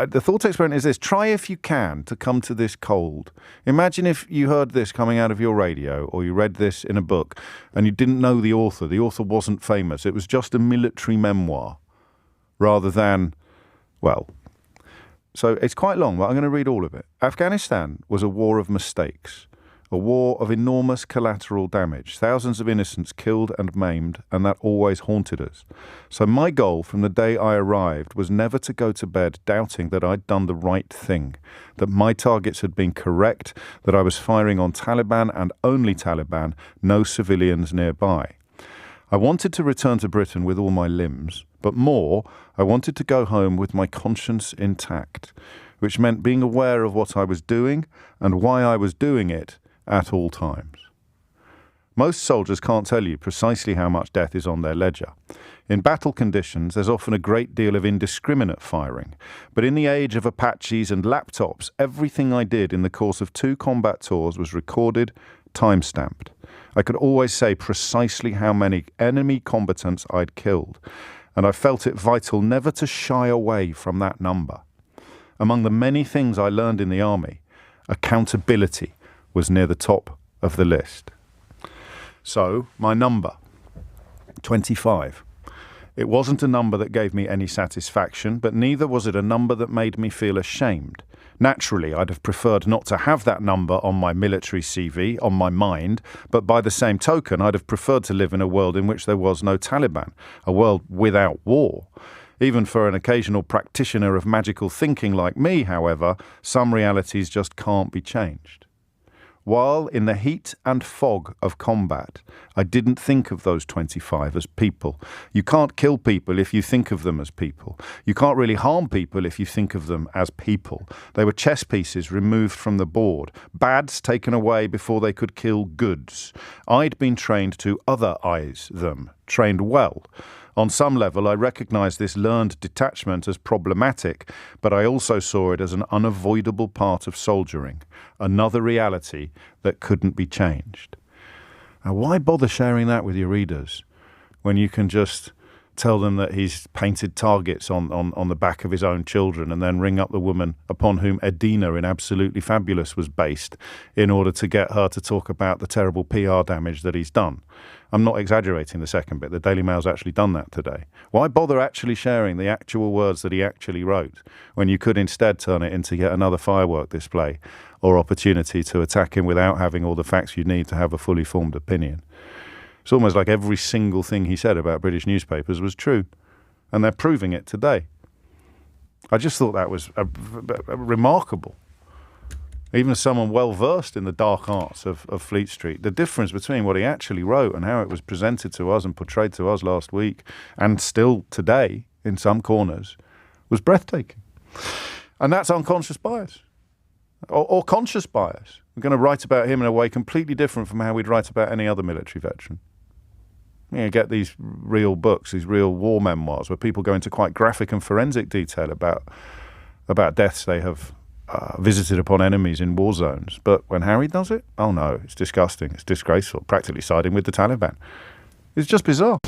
the thought experiment is this. Try if you can to come to this cold. Imagine if you heard this coming out of your radio or you read this in a book and you didn't know the author. The author wasn't famous. It was just a military memoir rather than, well, so it's quite long, but I'm going to read all of it. Afghanistan was a war of mistakes. A war of enormous collateral damage, thousands of innocents killed and maimed, and that always haunted us. So my goal from the day I arrived was never to go to bed doubting that I'd done the right thing, that my targets had been correct, that I was firing on Taliban and only Taliban, no civilians nearby. I wanted to return to Britain with all my limbs, but more, I wanted to go home with my conscience intact, which meant being aware of what I was doing and why I was doing it at all times. Most soldiers can't tell you precisely how much death is on their ledger. In battle conditions, there's often a great deal of indiscriminate firing. But in the age of Apaches and laptops, everything I did in the course of 2 combat tours was recorded, time-stamped. I could always say precisely how many enemy combatants I'd killed, and I felt it vital never to shy away from that number. Among the many things I learned in the army, accountability was near the top of the list. So, my number, 25. It wasn't a number that gave me any satisfaction, but neither was it a number that made me feel ashamed. Naturally, I'd have preferred not to have that number on my military CV, on my mind, but by the same token, I'd have preferred to live in a world in which there was no Taliban, a world without war. Even for an occasional practitioner of magical thinking like me, however, some realities just can't be changed. While in the heat and fog of combat, I didn't think of those 25 as people. You can't kill people if you think of them as people. You can't really harm people if you think of them as people. They were chess pieces removed from the board, bads taken away before they could kill goods. I'd been trained to other-eyes them, trained well. On some level, I recognized this learned detachment as problematic, but I also saw it as an unavoidable part of soldiering, another reality that couldn't be changed. Now, why bother sharing that with your readers when you can just tell them that he's painted targets on the back of his own children and then ring up the woman upon whom Edina in Absolutely Fabulous was based in order to get her to talk about the terrible PR damage that he's done? I'm not exaggerating the second bit. The Daily Mail's actually done that today. Why bother actually sharing the actual words that he actually wrote when you could instead turn it into yet another firework display or opportunity to attack him without having all the facts you need to have a fully formed opinion? It's almost like every single thing he said about British newspapers was true, and they're proving it today. I just thought that was remarkable. Even as someone well-versed in the dark arts of Fleet Street, the difference between what he actually wrote and how it was presented to us and portrayed to us last week, and still today in some corners, was breathtaking. And that's unconscious bias, or conscious bias. We're going to write about him in a way completely different from how we'd write about any other military veteran. You get these real books, these real war memoirs, where people go into quite graphic and forensic detail about deaths they have visited upon enemies in war zones. But when Harry does it, oh no, it's disgusting, it's disgraceful, practically siding with the Taliban. It's just bizarre.